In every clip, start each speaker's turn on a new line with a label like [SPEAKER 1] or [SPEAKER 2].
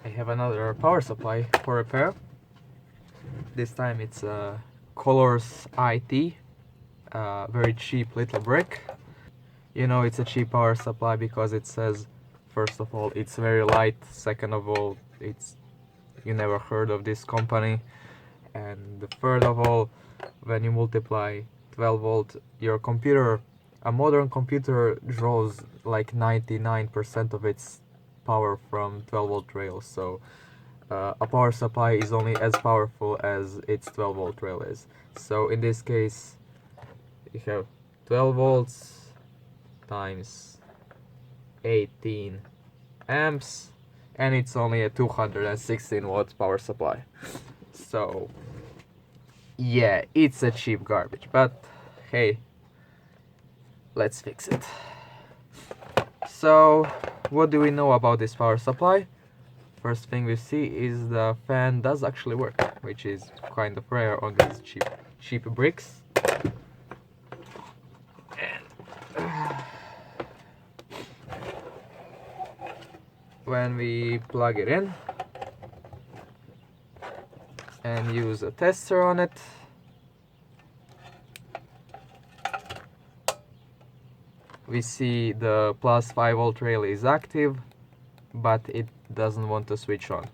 [SPEAKER 1] I have another power supply for repair. This time it's a Colors IT, very cheap little brick. You know it's a cheap power supply because it says, first of all, it's very light. Second of all, you never heard of this company. And third of all, when you multiply 12 volt, your computer, a modern computer, draws like 99% of its power from 12 volt rails. So a power supply is only as powerful as its 12 volt rail is. So in this case, you have 12 volts times 18 amps, and it's only a 216 watt power supply. So yeah, it's a cheap garbage, but hey, let's fix it. So what do we know about this power supply? First thing we see is the fan does actually work, which is kind of rare on these cheap bricks. And when we plug it in and use a tester on it, we see the plus 5 volt rail is active, but it doesn't want to switch on.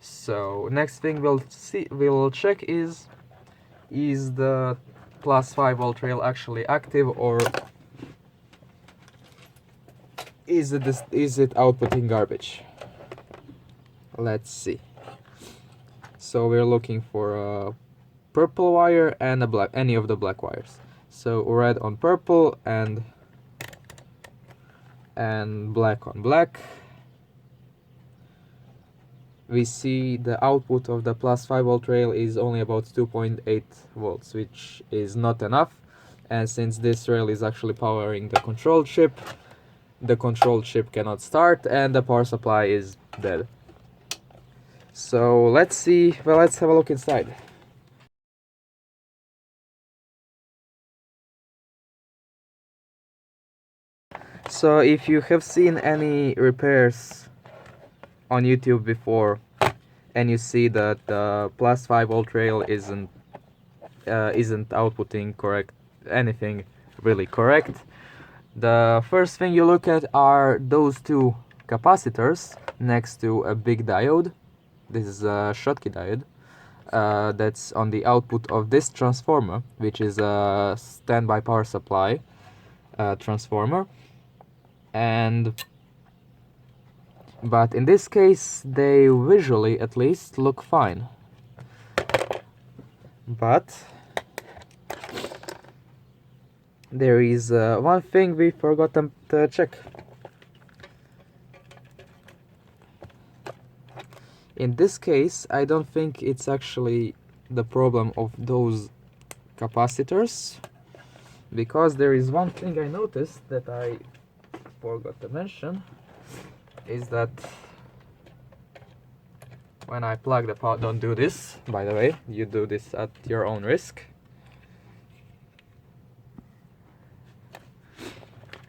[SPEAKER 1] So next thing we'll check is the plus 5 volt rail actually active, or is it outputting garbage? Let's see. So we're looking for a purple wire and a black, any of the black wires. So red on purple and black on black. We see the output of the plus 5 volt rail is only about 2.8 volts, which is not enough. And since this rail is actually powering the control chip cannot start and the power supply is dead. So let's see, well, let's have a look inside. So if you have seen any repairs on YouTube before and you see that the plus 5 volt rail isn't outputting anything really correct, the first thing you look at are those two capacitors next to a big diode. This is a Schottky diode that's on the output of this transformer, which is a standby power supply transformer. But in this case they visually at least look fine. But there is one thing we forgot to check. In this case, I don't think it's actually the problem of those capacitors, because there is one thing I noticed that I forgot to mention, is that when I plug the power, don't do this, by the way, you do this at your own risk.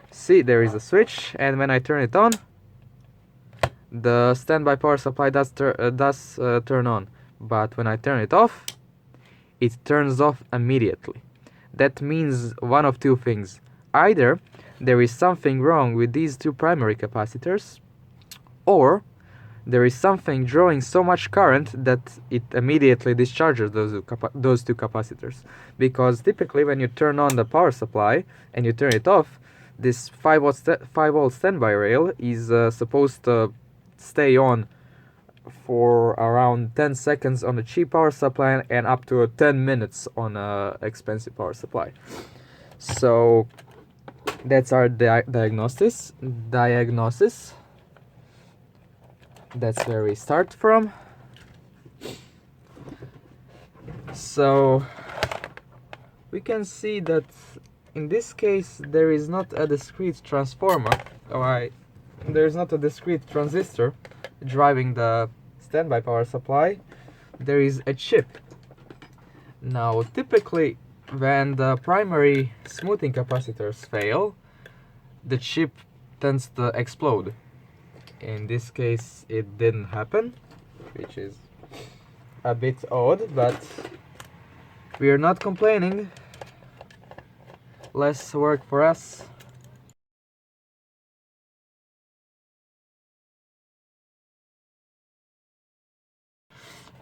[SPEAKER 1] See, there is a switch, and when I turn it on, the standby power supply does turn on, but when I turn it off, it turns off immediately. That means one of two things. Either there is something wrong with these two primary capacitors, or there is something drawing so much current that it immediately discharges those two capacitors. Because typically when you turn on the power supply and you turn it off, this 5 volt standby rail is supposed to stay on for around 10 seconds on a cheap power supply and up to 10 minutes on a expensive power supply. So that's our diagnosis. That's where we start from. So we can see that in this case there is not a discrete transformer, there is not a discrete transistor driving the standby power supply. There is a chip. Now typically when the primary smoothing capacitors fail, the chip tends to explode. In this case it didn't happen, which is a bit odd, but we're not complaining. Less work for us.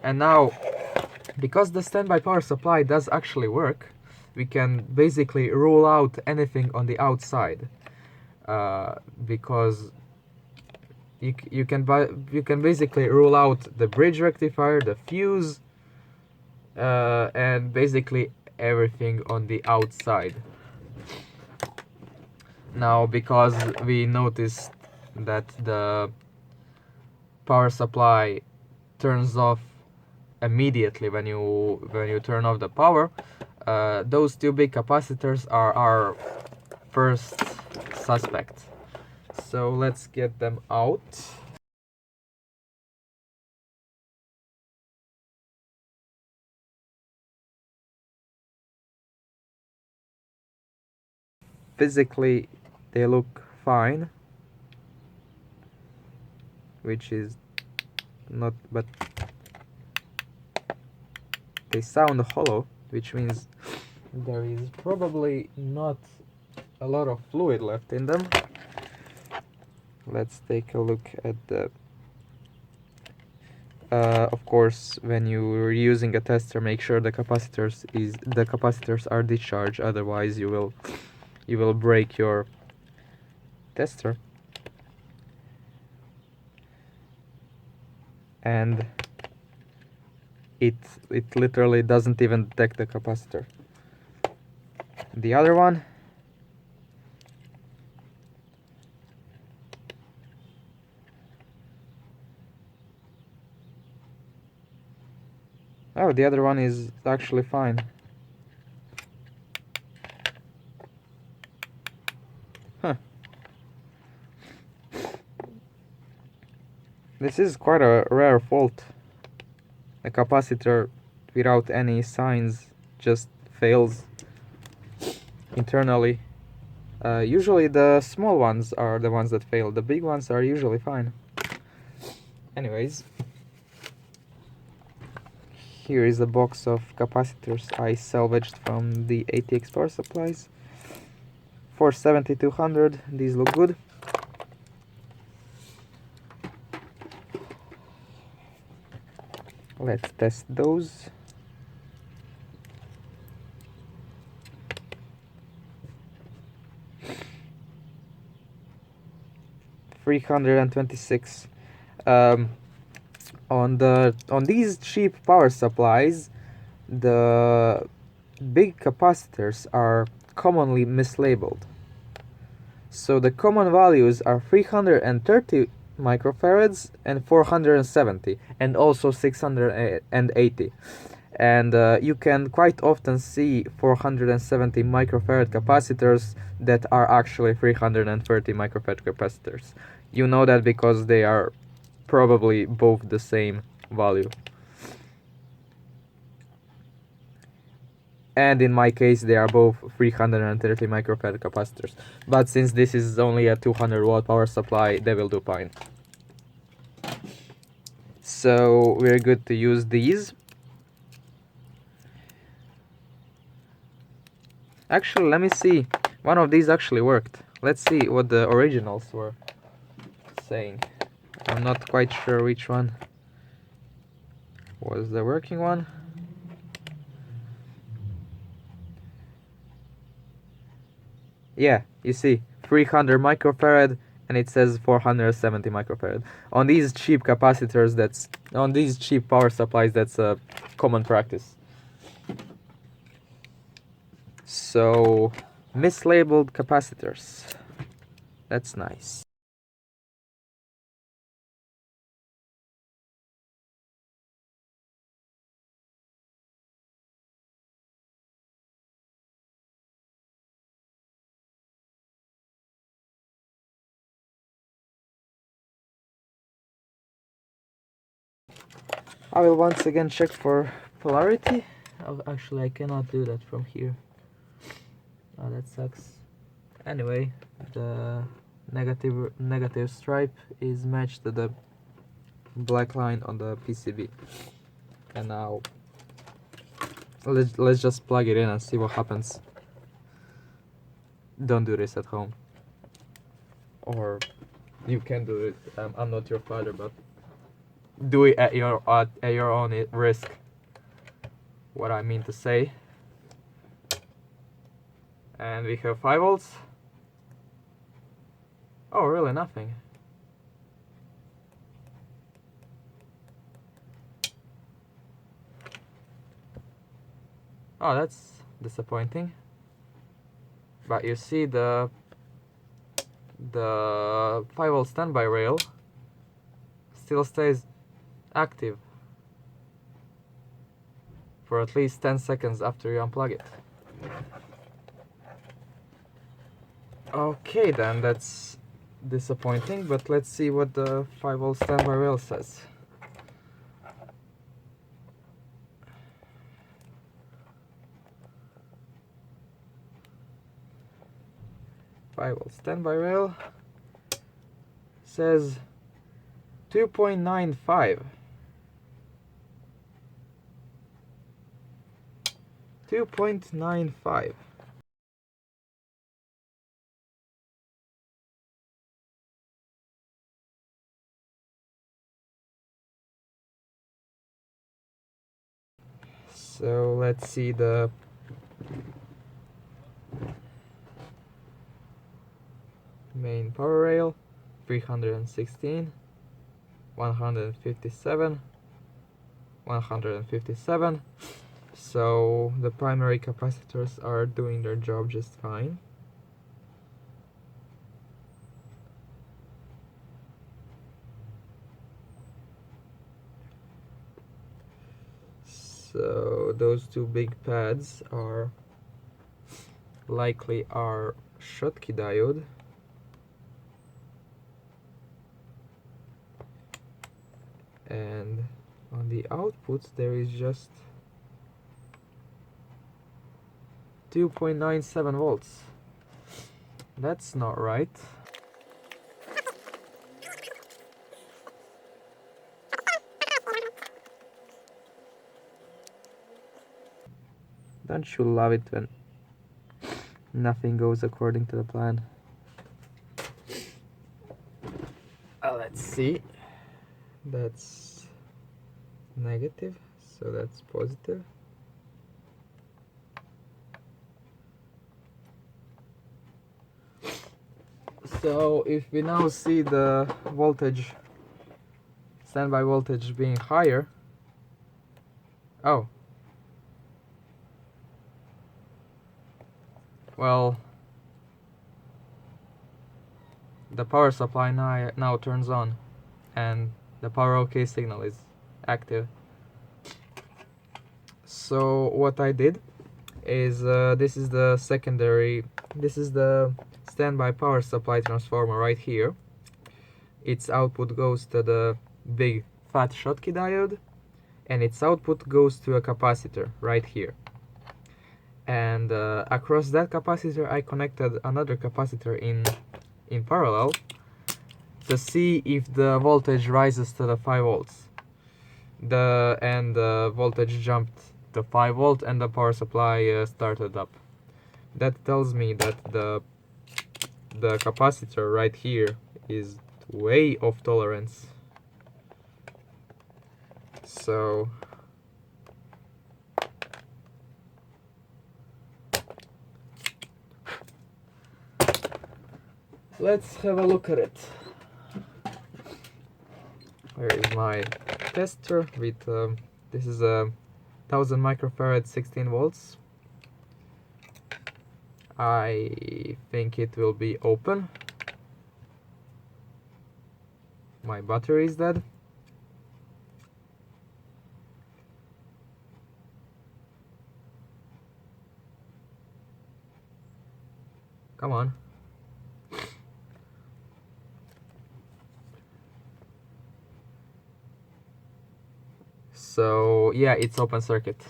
[SPEAKER 1] And now, because the standby power supply does actually work, we can basically rule out anything on the outside, because you can basically rule out the bridge rectifier, the fuse, and basically everything on the outside. Now, because we noticed that the power supply turns off immediately when you turn off the power, those two big capacitors are our first suspect. So let's get them out. Physically they look fine, which is not, but they sound hollow, which means there is probably not a lot of fluid left in them. Let's take a look at the of course, when you're using a tester, make sure the capacitors are discharged, otherwise you will break your tester. And it literally doesn't even detect the capacitor. The other one, oh, the other one is actually fine. Huh. This is quite a rare fault. A capacitor without any signs just fails internally. Usually the small ones are the ones that fail. The big ones are usually fine. Anyways, here is a box of capacitors I salvaged from the ATX power supplies. For 7200, these look good. Let's test those. $326. On these cheap power supplies, the big capacitors are commonly mislabeled. So the common values are 330 microfarads and 470, and also 680. And you can quite often see 470 microfarad capacitors that are actually 330 microfarad capacitors. You know that because they are probably both the same value. And in my case they are both 330 microfarad capacitors, but since this is only a 200 watt power supply, they will do fine. So we're good to use these. Actually, let me see, one of these actually worked. Let's see what the originals were saying. I'm not quite sure which one was the working one. Yeah, you see, 300 microfarad, and it says 470 microfarad. On these cheap capacitors, on these cheap power supplies, that's a common practice. So, mislabeled capacitors. That's nice. I will once again check for polarity. Oh, actually, I cannot do that from here. Oh, that sucks. Anyway, the negative stripe is matched to the black line on the PCB. And now let's just plug it in and see what happens. Don't do this at home, or you can do it. I'm not your father, but do it at your own risk. What I mean to say. And we have 5 volts. Oh, really nothing. Oh, that's disappointing. But you see the 5-volt standby rail still stays active for at least 10 seconds after you unplug it. Okay, then that's disappointing, but let's see what the 5-volt standby rail says. Standby rail says 2.95. 2.95. So let's see the main power rail. 316, 157, 157. So the primary capacitors are doing their job just fine. So those two big pads are likely our Schottky diode. And on the output there is just 2.97 volts. That's not right. Don't you love it when nothing goes according to the plan? Let's see. That's negative, so that's positive. So if we now see the voltage, standby voltage being higher, oh, well, the power supply now turns on and the power OK signal is active. So what I did is this is the standby power supply transformer right here. Its output goes to the big fat Schottky diode, and its output goes to a capacitor right here. And across that capacitor I connected another capacitor in parallel to see if the voltage rises to the 5 volts. The voltage jumped to 5 volt and the power supply started up. That tells me that the capacitor right here is way off tolerance. So let's have a look at it. Where is my tester with this is a 1000 microfarad 16 volts. I think it will be open. My battery is dead. Come on. So yeah, it's open circuit.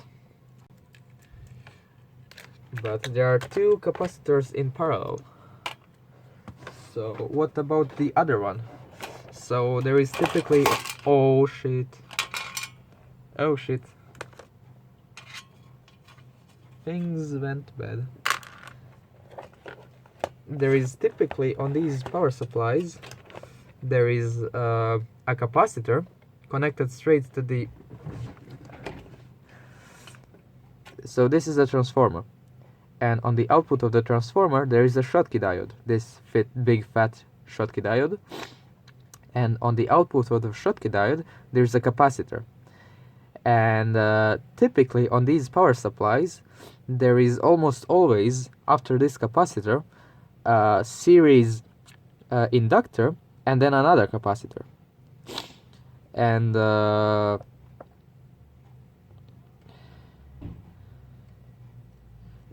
[SPEAKER 1] But there are two capacitors in parallel. So what about the other one? So there is typically, oh shit, oh shit, things went bad. There is typically on these power supplies, there is a capacitor connected straight to the, so this is a transformer, and on the output of the transformer there is a Schottky diode, this big fat Schottky diode, and on the output of the Schottky diode there's a capacitor. And typically on these power supplies there is almost always after this capacitor a series inductor and then another capacitor. And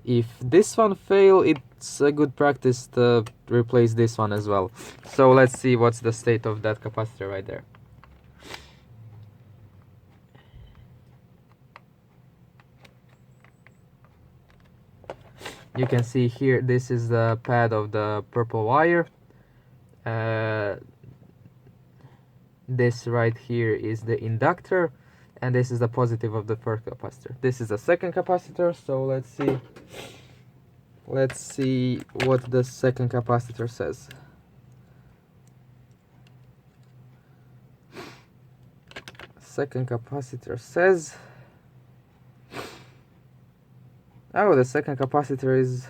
[SPEAKER 1] if this one fail, it's a good practice to replace this one as well. So let's see what's the state of that capacitor right there. You can see here, this is the pad of the purple wire. This right here is the inductor, and this is the positive of the first capacitor. This is the second capacitor, so let's see what the second capacitor says. Second capacitor says, oh, the second capacitor is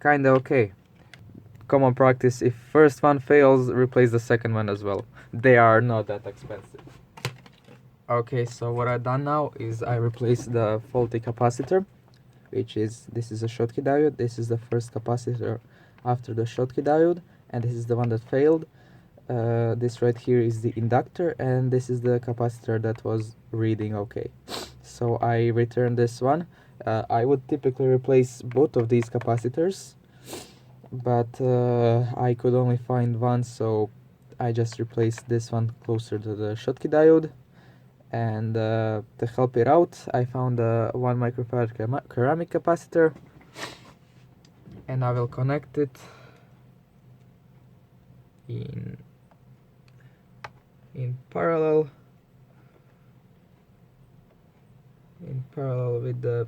[SPEAKER 1] kinda okay. Common practice, if first one fails, replace the second one as well. They are not that expensive. Okay, so what I've done now is I replaced the faulty capacitor, which is, this is a Schottky diode, this is the first capacitor after the Schottky diode, and this is the one that failed. This right here is the inductor, and this is the capacitor that was reading okay. So I returned this one. I would typically replace both of these capacitors, but I could only find one, so I just replaced this one closer to the Schottky diode. And to help it out, I found a 1 microfarad ceramic capacitor, and I will connect it in parallel with the,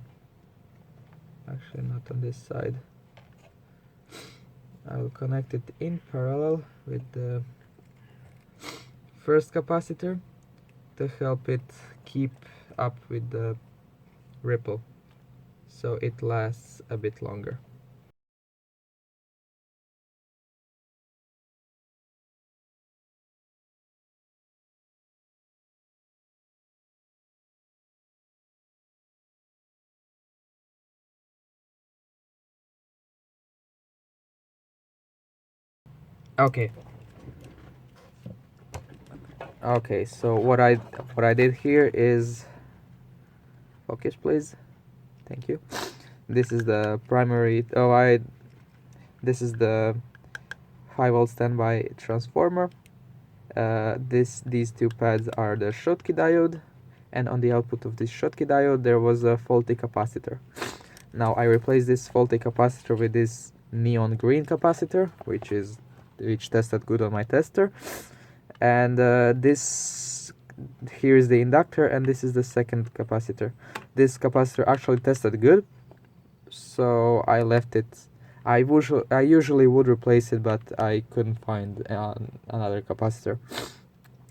[SPEAKER 1] actually not on this side, I will connect it in parallel with the first capacitor to help it keep up with the ripple, so it lasts a bit longer. Okay. Okay, so what I did here is, focus please, thank you. This is the primary, this is the 5-volt standby transformer. These two pads are the Schottky diode, and on the output of this Schottky diode there was a faulty capacitor. Now I replaced this faulty capacitor with this neon green capacitor, which tested good on my tester. And this here is the inductor, and this is the second capacitor. This capacitor actually tested good, so I left it. I usually would replace it, but I couldn't find another capacitor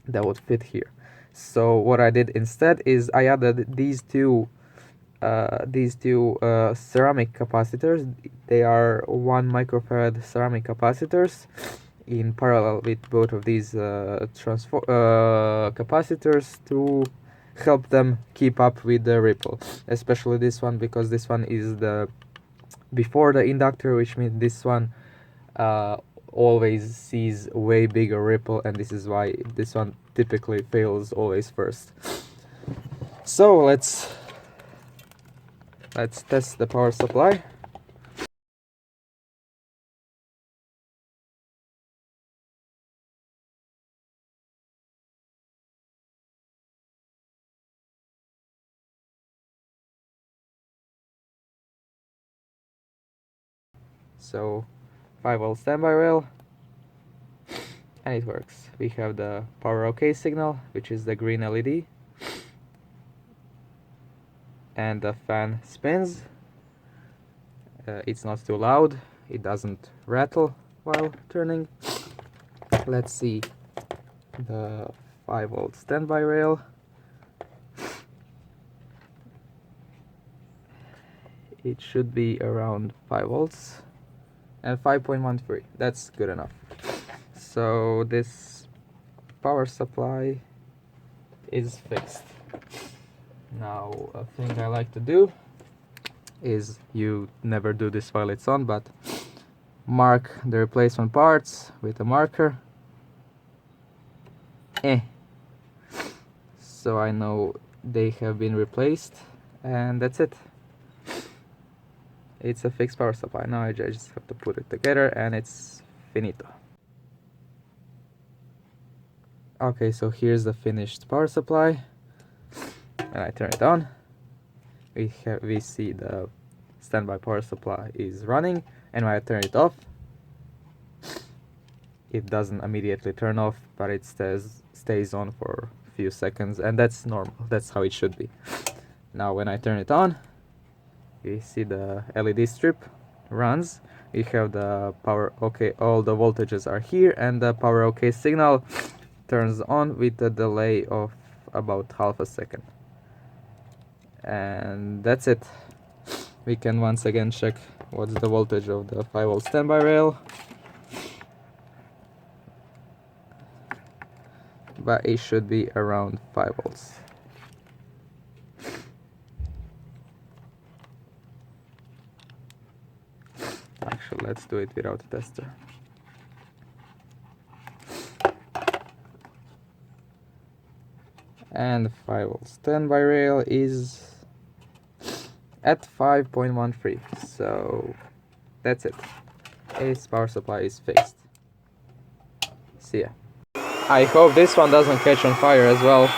[SPEAKER 1] that would fit here. So what I did instead is I added these two ceramic capacitors. They are 1 microfarad ceramic capacitors in parallel with both of these capacitors to help them keep up with the ripple, especially this one, because this one is the before the inductor, which means this one always sees way bigger ripple, and this is why this one typically fails always first. So let's test the power supply. So 5-volt standby rail, and it works. We have the power OK signal, which is the green LED, and the fan spins. It's not too loud, it doesn't rattle while turning. Let's see the 5-volt standby rail. It should be around 5 volts and 5.13. That's good enough. So this power supply is fixed. Now, a thing I like to do is, you never do this while it's on, but mark the replacement parts with a marker. So I know they have been replaced, and that's it. It's a fixed power supply. Now I just have to put it together and it's finito. Okay, so here's the finished power supply. And I turn it on. We see the standby power supply is running, and when I turn it off, it doesn't immediately turn off, but it stays on for a few seconds, and that's normal. That's how it should be. Now when I turn it on, you see the LED strip runs. We have the power OK, all the voltages are here, and the power OK signal turns on with a delay of about half a second. And that's it. We can once again check what's the voltage of the 5-volt standby rail. But it should be around 5 volts. Actually, let's do it without a tester. And the 5-volt standby rail is at 5.13. So that's it. Ace power supply is fixed. See ya. I hope this one doesn't catch on fire as well.